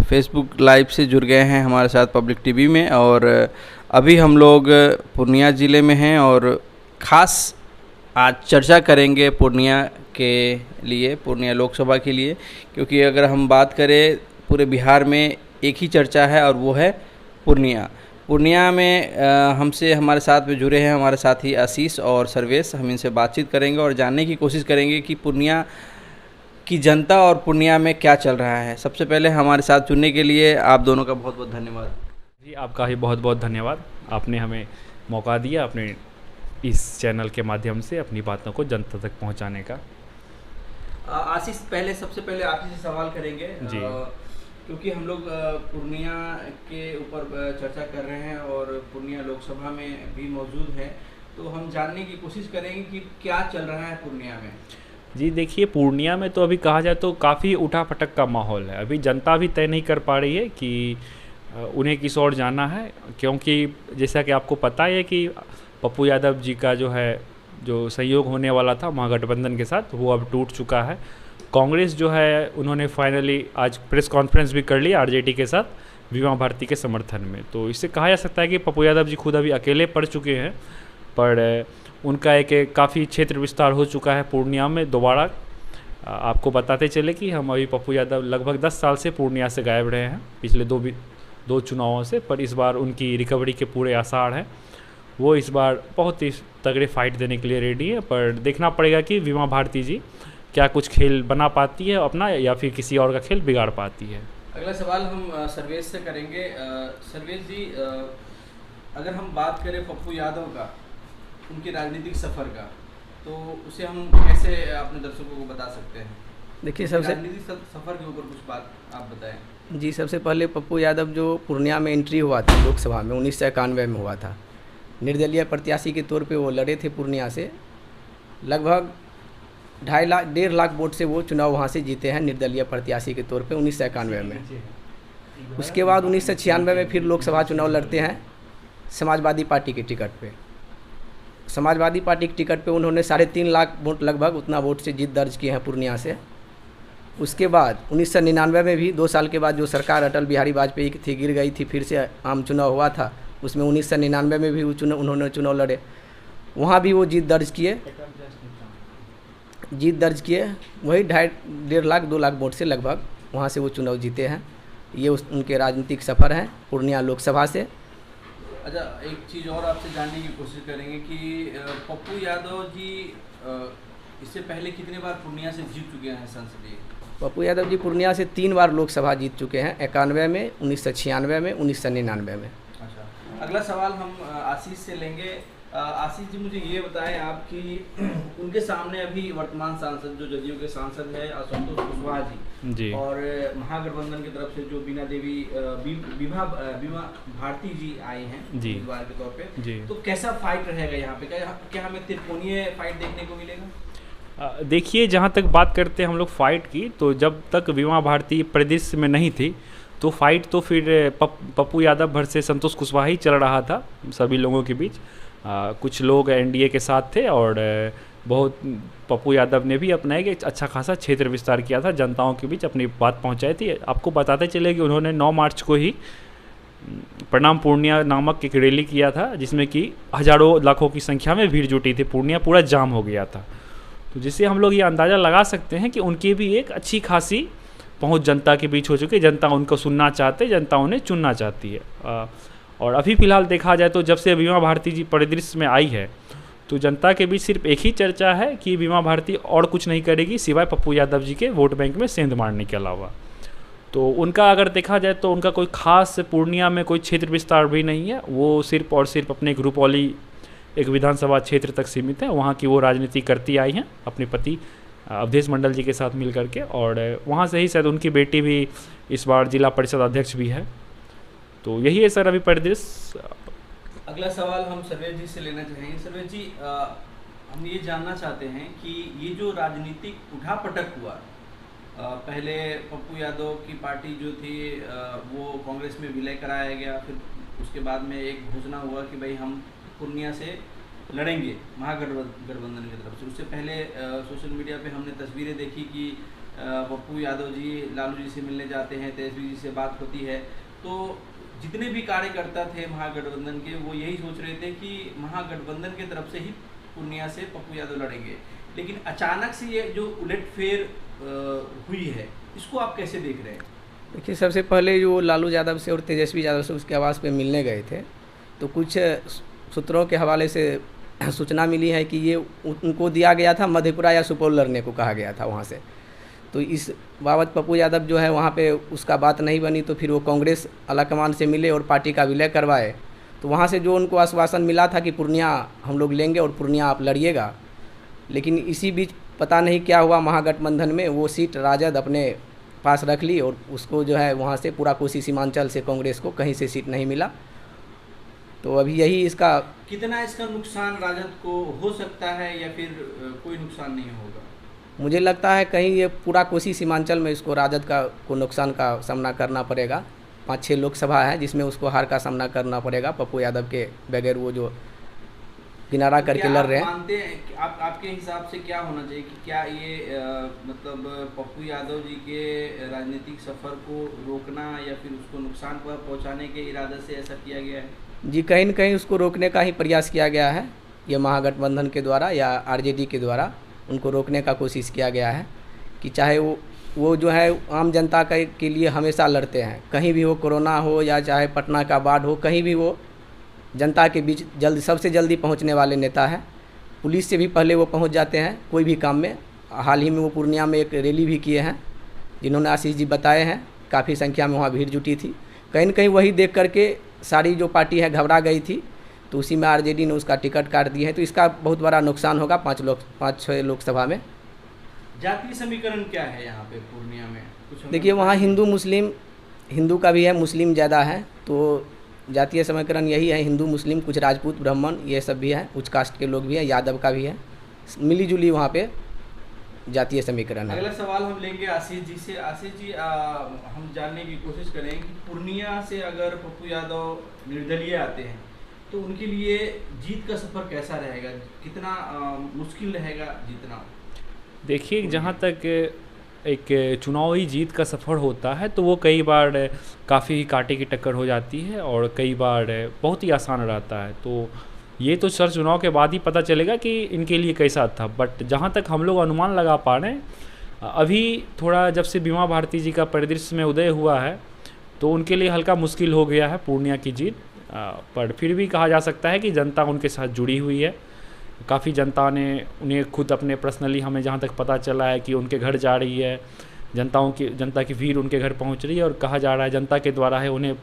Facebook live से जुड़ गए हैं हमारे साथ पब्लिक टीवी में। और अभी हम लोग पूर्णिया ज़िले में हैं और ख़ास आज चर्चा करेंगे पूर्णिया के लिए, पूर्णिया लोकसभा के लिए, क्योंकि अगर हम बात करें पूरे बिहार में एक ही चर्चा है और वो है पूर्णिया। पूर्णिया में हमसे हमारे साथ में जुड़े हैं हमारे साथी आशीष और सर्वेश। हम इनसे बातचीत करेंगे और जानने की कोशिश करेंगे कि पूर्णिया की जनता और पूर्णिया में क्या चल रहा है। सबसे पहले हमारे साथ जुड़ने के लिए आप दोनों का बहुत बहुत धन्यवाद। जी, आपका ही बहुत बहुत धन्यवाद। आपने हमें मौका दिया अपने इस चैनल के माध्यम से अपनी बातों को जनता तक पहुंचाने का। आशीष, सबसे पहले आप ही से सवाल करेंगे जी। क्योंकि हम लोग पूर्णिया के ऊपर चर्चा कर रहे हैं और पूर्णिया लोकसभा में भी मौजूद है, तो हम जानने की कोशिश करेंगे कि क्या चल रहा है पूर्णिया में। जी देखिए, पूर्णिया में तो अभी कहा जाए तो काफ़ी उठा-पटक का माहौल है। अभी जनता भी तय नहीं कर पा रही है कि उन्हें किस ओर जाना है, क्योंकि जैसा कि आपको पता है कि पप्पू यादव जी का जो सहयोग होने वाला था महागठबंधन के साथ, वो अब टूट चुका है। कांग्रेस जो है उन्होंने फाइनली आज प्रेस कॉन्फ्रेंस भी कर ली आरजेडी के साथ विमा भारती के समर्थन में। तो इससे कहा जा सकता है कि पप्पू यादव जी खुद अभी अकेले पड़ चुके हैं, पर उनका एक काफ़ी क्षेत्र विस्तार हो चुका है पूर्णिया में दोबारा। आपको बताते चले कि हम अभी पप्पू यादव लगभग 10 साल से पूर्णिया से गायब रहे हैं, पिछले दो चुनावों से, पर इस बार उनकी रिकवरी के पूरे आसार हैं। वो इस बार बहुत ही तगड़े फाइट देने के लिए रेडी है, पर देखना पड़ेगा कि विमा भारती जी क्या कुछ खेल बना पाती है अपना, या फिर किसी और का खेल बिगाड़ पाती है। अगला सवाल हम सर्वेश से करेंगे। सर्वेश जी, अगर हम बात करें पप्पू यादव का, उनके राजनीतिक सफ़र का, तो उसे हम कैसे अपने दर्शकों को बता सकते हैं? देखिए, सबसे राजनीतिक सफ़र के ऊपर कुछ बात आप बताएं। जी, सबसे पहले पप्पू यादव जो पूर्णिया में एंट्री हुआ था लोकसभा में 1991 में हुआ था, निर्दलीय प्रत्याशी के तौर पे वो लड़े थे पूर्णिया से। लगभग 1.5 लाख वोट से वो चुनाव वहाँ से जीते हैं निर्दलीय प्रत्याशी के तौर पे 1991 में। उसके बाद 1996 में फिर लोकसभा चुनाव लड़ते हैं समाजवादी पार्टी के टिकट पे। समाजवादी पार्टी के टिकट पे उन्होंने 3.5 लाख वोट, लगभग उतना वोट से जीत दर्ज किए हैं पूर्णिया से। उसके बाद 1999 में भी 2 साल के बाद जो सरकार अटल बिहारी वाजपेयी की थी, गिर गई थी, फिर से आम चुनाव हुआ था, उसमें 1999 में भी उन्होंने चुनाव लड़े, वहाँ भी वो जीत दर्ज किए। वही 1.5 लाख 2 लाख वोट से लगभग वहाँ से वो चुनाव जीते हैं। ये उनके राजनीतिक सफ़र हैं पूर्णिया लोकसभा से। अच्छा, एक चीज़ और आपसे जानने की कोशिश करेंगे कि पप्पू यादव जी इससे पहले कितने बार पूर्णिया से जीत चुके हैं संसदीय? पप्पू यादव जी पूर्णिया से 3 बार लोकसभा जीत चुके हैं, 91 में, 1996 में, 1999 में। अच्छा, अगला सवाल हम आशीष से लेंगे। आशीष जी, मुझे ये बताएं आप कि उनके सामने अभी वर्तमान सांसद जो जदयू के सांसद है संतोष कुशवाहा जी, और महागठबंधन की तरफ से जो विमा भारती जी आए हैं उम्मीदवार के तौर पे, तो कैसा फाइट रहेगा यहाँ पे? क्या हमें त्रिकोणीय फाइट देखने को मिलेगा? देखिए, जहाँ तक बात करते हैं हम लोग फाइट की, तो जब तक विमा भारती परिदृश्य में नहीं थी तो फाइट तो फिर पप्पू यादव भर से संतोष कुशवाहा ही चल रहा था सभी लोगों के बीच। कुछ लोग एनडीए के साथ थे और बहुत पप्पू यादव ने भी अपना एक अच्छा खासा क्षेत्र विस्तार किया था, जनताओं के बीच अपनी बात पहुंचाई थी। आपको बताते चले कि उन्होंने 9 मार्च को ही प्रणाम पूर्णिया नामक एक रैली किया था, जिसमें कि हज़ारों लाखों की संख्या में भीड़ जुटी थी, पूर्णिया पूरा जाम हो गया था। तो जिससे हम लोग ये अंदाज़ा लगा सकते हैं कि उनकी भी एक अच्छी खासी पहुँच जनता के बीच हो चुकी है। जनता उनको सुनना चाहते, जनता उन्हें चुनना चाहती है। और अभी फ़िलहाल देखा जाए तो जब से विमा भारती जी परिदृश्य में आई है, तो जनता के बीच सिर्फ एक ही चर्चा है कि विमा भारती और कुछ नहीं करेगी सिवाय पप्पू यादव जी के वोट बैंक में सेंध मारने के अलावा। तो उनका अगर देखा जाए तो उनका कोई ख़ास पूर्णिया में कोई क्षेत्र विस्तार भी नहीं है। वो सिर्फ और सिर्फ अपने ग्रुपौली एक विधानसभा क्षेत्र तक सीमित है। वहाँ की वो राजनीति करती आई हैं अपने पति अवधेश मंडल जी के साथ मिल करके, और वहाँ से ही शायद उनकी बेटी भी इस बार जिला परिषद अध्यक्ष भी है। तो यही है सर अभी परिदृश्य। अगला सवाल हम सर्वेश जी से लेना चाहेंगे। सर्वेश जी, हम ये जानना चाहते हैं कि ये जो राजनीतिक उठापटक हुआ, पहले पप्पू यादव की पार्टी जो थी वो कांग्रेस में विलय कराया गया, फिर उसके बाद में एक घोषणा हुआ कि भाई हम पूर्णिया से लड़ेंगे महागठबंधन की तरफ से। उससे पहले सोशल मीडिया पे हमने तस्वीरें देखी कि पप्पू यादव जी लालू जी से मिलने जाते हैं, तेजस्वी जी से बात होती है, तो जितने भी कार्यकर्ता थे महागठबंधन के वो यही सोच रहे थे कि महागठबंधन की तरफ से ही पूर्णिया से पप्पू यादव लड़ेंगे। लेकिन अचानक से ये जो उलटफेर हुई है, इसको आप कैसे देख रहे हैं? देखिए, सबसे पहले जो लालू यादव से और तेजस्वी यादव से उसके आवास पे मिलने गए थे, तो कुछ सूत्रों के हवाले से सूचना मिली है कि ये उनको दिया गया था मधेपुरा या सुपौल लड़ने को कहा गया था वहाँ से। तो इस बाबत पप्पू यादव जो है वहाँ पे उसका बात नहीं बनी, तो फिर वो कांग्रेस आलाकमान से मिले और पार्टी का विलय करवाए। तो वहाँ से जो उनको आश्वासन मिला था कि पूर्णिया हम लोग लेंगे और पूर्णिया आप लड़िएगा, लेकिन इसी बीच पता नहीं क्या हुआ, महागठबंधन में वो सीट राजद अपने पास रख ली और उसको जो है वहाँ से पूरा कोसी सीमांचल से कांग्रेस को कहीं से सीट नहीं मिला। तो अभी यही इसका कितना इसका नुकसान राजद को हो सकता है या फिर कोई नुकसान नहीं होगा? मुझे लगता है कहीं ये पूरा कोसी सीमांचल में इसको राजद को नुकसान का सामना करना पड़ेगा। 5-6 लोकसभा है जिसमें उसको हार का सामना करना पड़ेगा पप्पू यादव के बगैर, वो जो किनारा करके लड़ रहे हैं। मानते हैं कि आपके हिसाब से क्या होना चाहिए कि क्या ये मतलब पप्पू यादव जी के राजनीतिक सफ़र को रोकना या फिर उसको नुकसान पहुंचाने के इरादे से ऐसा किया गया है? जी, कहीं न कहीं उसको रोकने का ही प्रयास किया गया है, ये महागठबंधन के द्वारा या आरजेडी के द्वारा उनको रोकने का कोशिश किया गया है कि चाहे वो जो है आम जनता के लिए हमेशा लड़ते हैं, कहीं भी हो, कोरोना हो या चाहे पटना का बाढ़ हो, कहीं भी वो जनता के बीच सबसे जल्दी पहुंचने वाले नेता है। पुलिस से भी पहले वो पहुंच जाते हैं कोई भी काम में। हाल ही में वो पूर्णिया में एक रैली भी किए हैं, जिन्होंने आशीष जी बताए हैं, काफ़ी संख्या में वहाँ भीड़ जुटी थी। कहीं न कहीं वही देख करके सारी जो पार्टी है घबरा गई थी, तो उसी में आरजेडी ने उसका टिकट काट दिया है। तो इसका बहुत बड़ा नुकसान होगा 5-6 लोकसभा में। जातीय समीकरण क्या है यहाँ पे पूर्णिया में? देखिए, वहाँ हिंदू मुस्लिम, हिंदू का भी है, मुस्लिम ज़्यादा है, तो जातीय समीकरण यही है, हिंदू मुस्लिम, कुछ राजपूत ब्राह्मण ये सब भी है, उच्च कास्ट के लोग भी हैं, यादव का भी है, मिली जुली वहाँ पे जातीय समीकरण है। अगला सवाल हम लेंगे आशीष जी से। आशीष जी, हम जानने की कोशिश करें कि पूर्णिया से अगर पप्पू यादव निर्दलीय आते हैं तो उनके लिए जीत का सफ़र कैसा रहेगा, कितना मुश्किल रहेगा जीतना? देखिए, जहाँ तक एक चुनावी जीत का सफ़र होता है तो वो कई बार काफ़ी कांटे की टक्कर हो जाती है और कई बार बहुत ही आसान रहता है। तो ये तो सर चुनाव के बाद ही पता चलेगा कि इनके लिए कैसा था। बट जहाँ तक हम लोग अनुमान लगा पा रहे हैं, अभी थोड़ा जब से बीमा भारती जी का परिदृश्य में उदय हुआ है तो उनके लिए हल्का मुश्किल हो गया है पूर्णिया की जीत। पर फिर भी कहा जा सकता है कि जनता उनके साथ जुड़ी हुई है। काफ़ी जनता ने उन्हें खुद अपने पर्सनली, हमें जहाँ तक पता चला है कि उनके घर जा रही है, जनता की भीड़ उनके घर पहुँच रही है और कहा जा रहा है जनता के द्वारा है उन्हें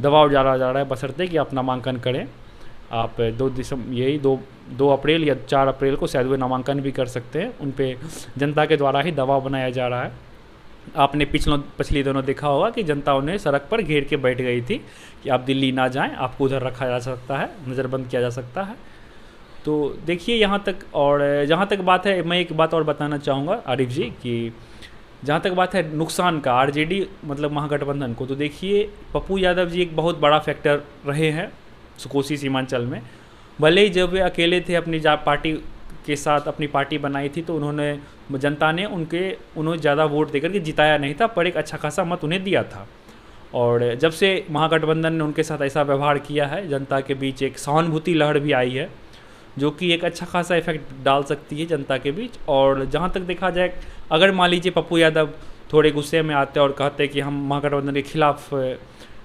दबाव डाला जा रहा है बशर्ते कि आप नामांकन करें। आप 2 अप्रैल या 4 अप्रैल को शायद वे नामांकन भी कर सकते हैं। उन पे जनता के द्वारा ही दबाव बनाया जा रहा है। आपने पिछले दिनों देखा होगा कि जनता उन्हें सड़क पर घेर के बैठ गई थी कि आप दिल्ली ना जाएं, आपको उधर रखा जा सकता है, नज़रबंद किया जा सकता है। तो देखिए, यहाँ तक, और जहाँ तक बात है, मैं एक बात और बताना चाहूँगा आरिफ जी कि जहाँ तक बात है नुकसान का आरजेडी मतलब महागठबंधन को, तो देखिए पप्पू यादव जी एक बहुत बड़ा फैक्टर रहे हैं कोसी सीमांचल में। भले ही जब वे अकेले थे अपनी पार्टी के साथ अपनी पार्टी बनाई थी तो जनता ने उन्हें ज़्यादा वोट देकर के जिताया नहीं था, पर एक अच्छा खासा मत उन्हें दिया था। और जब से महागठबंधन ने उनके साथ ऐसा व्यवहार किया है, जनता के बीच एक सहानुभूति लहर भी आई है जो कि एक अच्छा खासा इफेक्ट डाल सकती है जनता के बीच। और जहाँ तक देखा जाए, अगर मान लीजिए पप्पू यादव थोड़े गुस्से में आते और कहते कि हम महागठबंधन के खिलाफ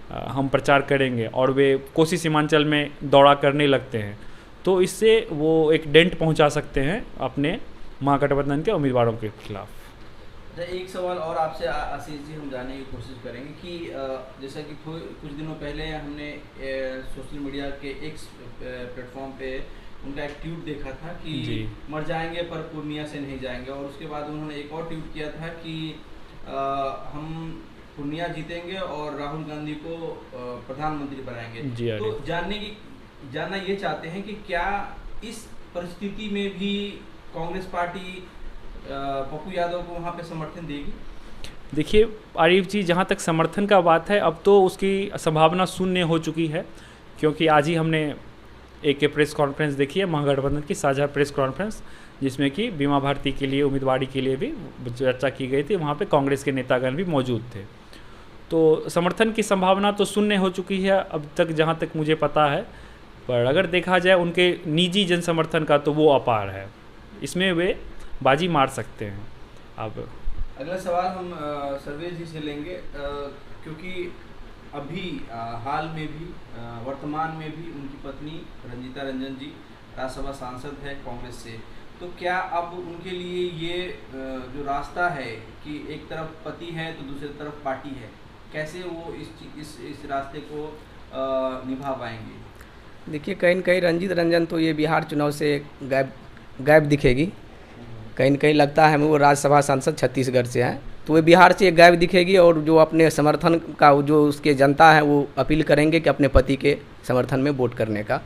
हम प्रचार करेंगे और वे कोसी सीमांचल में दौड़ा करने लगते हैं, तो इससे वो एक डेंट पहुंचा सकते हैं अपने महागठबंधन के उम्मीदवारों के खिलाफ। एक सवाल और आपसे आशीष जी हम जानने की कोशिश करेंगे कि जैसा कि कुछ दिनों पहले हमने सोशल मीडिया के एक्स प्लेटफॉर्म पे उनका एक ट्वीट देखा था कि मर जाएंगे पर पूर्णिया से नहीं जाएंगे, और उसके बाद उन्होंने एक और ट्वीट किया था कि हम पूर्णिया जीतेंगे और राहुल गांधी को प्रधानमंत्री बनाएंगे। तो जानना ये चाहते हैं कि क्या इस परिस्थिति में भी कांग्रेस पार्टी पप्पू यादव को वहाँ पे समर्थन देगी? देखिए आरिफ जी, जहाँ तक समर्थन का बात है, अब तो उसकी संभावना शून्य हो चुकी है, क्योंकि आज ही हमने एक प्रेस कॉन्फ्रेंस देखी है महागठबंधन की साझा प्रेस कॉन्फ्रेंस, जिसमें कि बीमा भारती के लिए उम्मीदवारी के लिए भी चर्चा की गई थी। वहाँ पे कांग्रेस के नेतागण भी मौजूद थे। तो समर्थन की संभावना तो शून्य हो चुकी है अब तक, जहाँ तक मुझे पता है। पर अगर देखा जाए उनके निजी जन समर्थन का तो वो अपार है, इसमें वे बाजी मार सकते हैं। अब अगला सवाल हम सर्वेश जी से लेंगे, क्योंकि अभी हाल में भी वर्तमान में भी उनकी पत्नी रंजीता रंजन जी राज्यसभा सांसद है कांग्रेस से। तो क्या अब उनके लिए ये जो रास्ता है कि एक तरफ पति है तो दूसरी तरफ पार्टी है, कैसे वो इस रास्ते को निभा पाएंगे? देखिए, कहीं न कहीं रंजीत रंजन तो ये बिहार चुनाव से गायब दिखेगी। कहीं न कहीं लगता है वो राज्यसभा सांसद छत्तीसगढ़ से हैं, तो वो बिहार से गायब दिखेगी। और जो अपने समर्थन का जो उसके जनता है वो अपील करेंगे कि अपने पति के समर्थन में वोट करने का।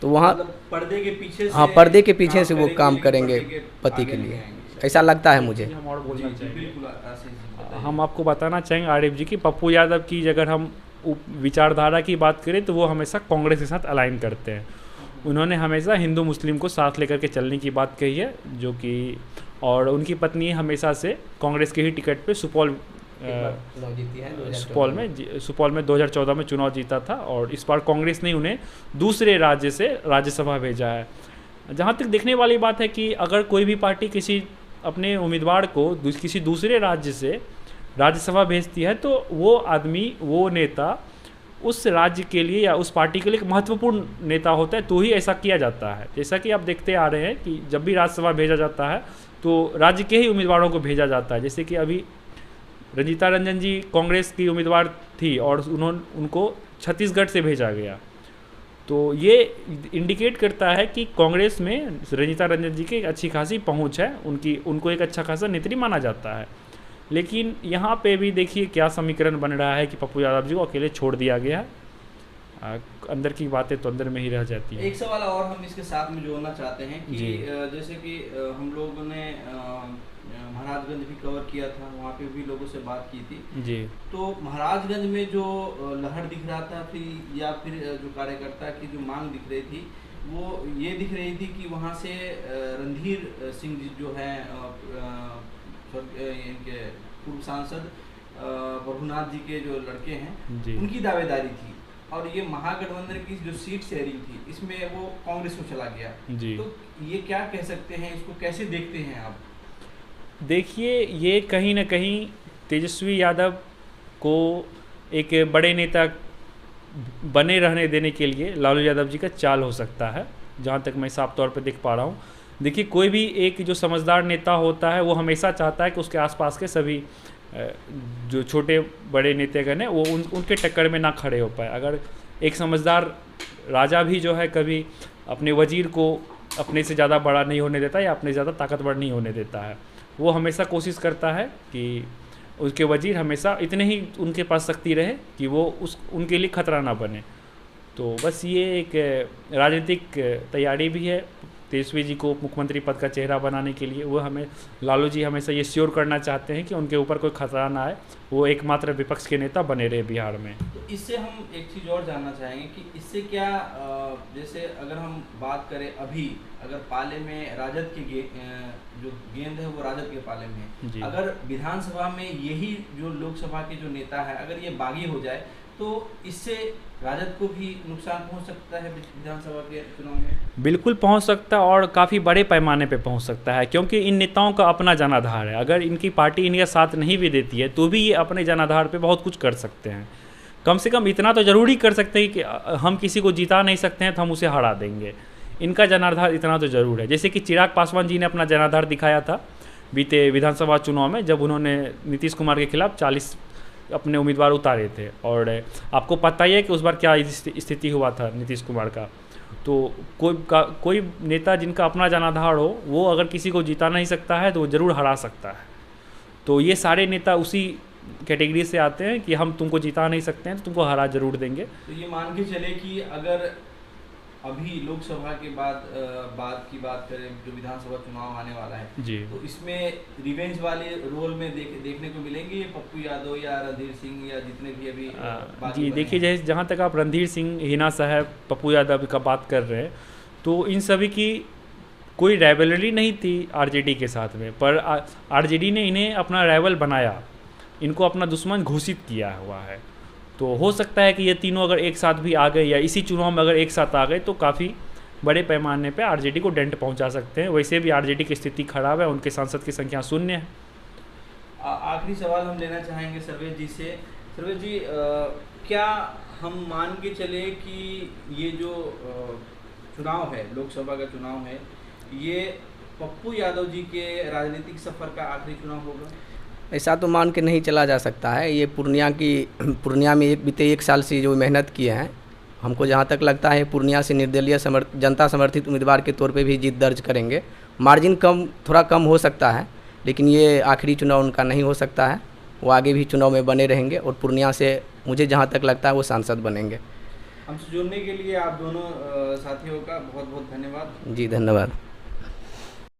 तो वहाँ मतलब पर्दे के पीछे से, हाँ, पर्दे के पीछे से वो काम करेंगे पति के लिए, ऐसा लगता है मुझे। हम और बोलना चाहेंगे, बिल्कुल आशीष जी बताइए। हम आपको बताना चाहेंगे आरिफ जी कि पप्पू यादव की अगर हम विचारधारा की बात करें तो वो हमेशा कांग्रेस के साथ अलाइन करते हैं। उन्होंने हमेशा हिंदू मुस्लिम को साथ लेकर के चलने की बात कही है, जो कि और उनकी पत्नी हमेशा से कांग्रेस के ही टिकट पे सुपौल में 2014 में चुनाव जीता था, और इस बार कांग्रेस ने उन्हें दूसरे राज्य से राज्यसभा भेजा है। जहाँ तक देखने वाली बात है कि अगर कोई भी पार्टी किसी अपने उम्मीदवार को किसी दूसरे राज्य से राज्यसभा भेजती है तो वो आदमी, वो नेता उस राज्य के लिए या उस पार्टी के लिए एक महत्वपूर्ण नेता होता है, तो ही ऐसा किया जाता है। जैसा कि आप देखते आ रहे हैं कि जब भी राज्यसभा भेजा जाता है तो राज्य के ही उम्मीदवारों को भेजा जाता है। जैसे कि अभी रंजीता रंजन जी कांग्रेस की उम्मीदवार थी और उनको छत्तीसगढ़ से भेजा गया, तो ये इंडिकेट करता है कि कांग्रेस में रंजीता रंजन जी की एक अच्छी खासी पहुंच है, उनको एक अच्छा खासा नेत्री माना जाता है। लेकिन यहाँ पे भी देखिए क्या समीकरण बन रहा है कि पप्पू यादव जी को अकेले छोड़ दिया गया है। अंदर की बातें तो अंदर में ही रह जाती हैं। एक सवाल और हम इसके साथ में जोड़ना चाहते हैं कि जैसे कि हम लोगों ने महाराजगंज भी कवर किया था, वहाँ पे भी लोगों से बात की थी जी। तो महाराजगंज में जो लहर दिख रहा था फिर या फिर जो कार्यकर्ता की जो मांग दिख रही थी वो ये दिख रही थी कि वहाँ से रणधीर सिंह जी जो हैं इनके पूर्व सांसद प्रभुनाथ जी के जो लड़के हैं उनकी दावेदारी थी, और ये महागठबंधन की जो सीट शेयरिंग थी इसमें वो कांग्रेस को चला गया जी। तो ये क्या कह सकते हैं, इसको कैसे देखते हैं आप? देखिए, ये कहीं ना कहीं तेजस्वी यादव को एक बड़े नेता बने रहने देने के लिए लालू यादव जी का चाल हो सकता है, जहाँ तक मैं साफ तौर पे देख पा रहा हूँ। देखिए, कोई भी एक जो समझदार नेता होता है वो हमेशा चाहता है कि उसके आसपास के सभी जो छोटे बड़े नेतागण हैं वो उनके टक्कर में ना खड़े हो पाए। अगर एक समझदार राजा भी जो है कभी अपने वजीर को अपने से ज़्यादा बड़ा नहीं होने देता या अपने से ज़्यादा ताकतवर नहीं होने देता है, वो हमेशा कोशिश करता है कि उसके वजीर हमेशा इतने ही उनके पास शक्ति रहे कि वो उनके लिए खतरा ना बने। तो बस ये एक राजनीतिक तैयारी भी है तेजस्वी जी को मुख्यमंत्री पद का चेहरा बनाने के लिए। वो हमें लालू जी हमेशा ये श्योर करना चाहते हैं कि उनके ऊपर कोई खतरा ना आए, वो एकमात्र विपक्ष के नेता बने रहे बिहार में। तो इससे हम एक चीज़ और जानना चाहेंगे कि इससे क्या, जैसे अगर हम बात करें अभी अगर पाले में राजद की जो गेंद है वो राजद के पाले में है, अगर विधानसभा में यही जो लोकसभा के जो नेता है अगर ये बागी हो जाए तो इससे राजद को भी नुकसान पहुंच सकता है विधानसभा के चुनाव में? बिल्कुल पहुंच सकता है, और काफ़ी बड़े पैमाने पे पहुंच सकता है, क्योंकि इन नेताओं का अपना जनाधार है। अगर इनकी पार्टी इनका साथ नहीं भी देती है तो भी ये अपने जनाधार पे बहुत कुछ कर सकते हैं। कम से कम इतना तो ज़रूरी कर सकते हैं कि हम किसी को जिता नहीं सकते हैं तो हम उसे हरा देंगे। इनका जनाधार इतना तो ज़रूर है। जैसे कि चिराग पासवान जी ने अपना जनाधार दिखाया था बीते विधानसभा चुनाव में, जब उन्होंने नीतीश कुमार के खिलाफ 40 अपने उम्मीदवार उतारे थे। और आपको पता ही है कि उस बार क्या स्थिति हुआ था नीतीश कुमार का। तो कोई नेता जिनका अपना जनाधार हो वो अगर किसी को जिता नहीं सकता है तो वो ज़रूर हरा सकता है। तो ये सारे नेता उसी कैटेगरी से आते हैं कि हम तुमको जिता नहीं सकते हैं तो तुमको हरा जरूर देंगे। तो ये मान के चले कि अगर अभी लोकसभा के बाद की बात करें जो विधानसभा चुनाव आने वाला है जी, तो इसमें रिवेंज वाले रोल में देखने को मिलेंगे पप्पू यादव या रणधीर सिंह या जितने भी अभी जी। देखिए, जहाँ तक आप रणधीर सिंह, हिना साहब, पप्पू यादव का बात कर रहे हैं तो इन सभी की कोई राइवलरी नहीं थी आरजेडी के साथ में, पर आरजेडी ने इन्हें अपना राइवल बनाया, इनको अपना दुश्मन घोषित किया हुआ है। तो हो सकता है कि ये तीनों अगर एक साथ भी आ गए या इसी चुनाव में अगर एक साथ आ गए तो काफ़ी बड़े पैमाने पे आरजेडी को डेंट पहुंचा सकते हैं। वैसे भी आरजेडी की स्थिति खराब है, उनके सांसद की संख्या 0 है। आखिरी सवाल हम लेना चाहेंगे सर्वेश जी से। सर्वेश जी, क्या हम मान के चले कि ये जो चुनाव है, लोकसभा का चुनाव है, ये पप्पू यादव जी के राजनीतिक सफ़र का आखिरी चुनाव होगा? ऐसा तो मान के नहीं चला जा सकता है। ये पूर्णिया में बीते 1 साल से जो मेहनत किए हैं, हमको जहाँ तक लगता है पूर्णिया से निर्दलीय जनता समर्थित उम्मीदवार के तौर पे भी जीत दर्ज करेंगे। मार्जिन थोड़ा कम हो सकता है, लेकिन ये आखिरी चुनाव उनका नहीं हो सकता है। वो आगे भी चुनाव में बने रहेंगे और पूर्णिया से मुझे जहाँ तक लगता है वो सांसद बनेंगे। हमसे जुड़ने के लिए आप दोनों साथियों का बहुत बहुत धन्यवाद। जी धन्यवाद।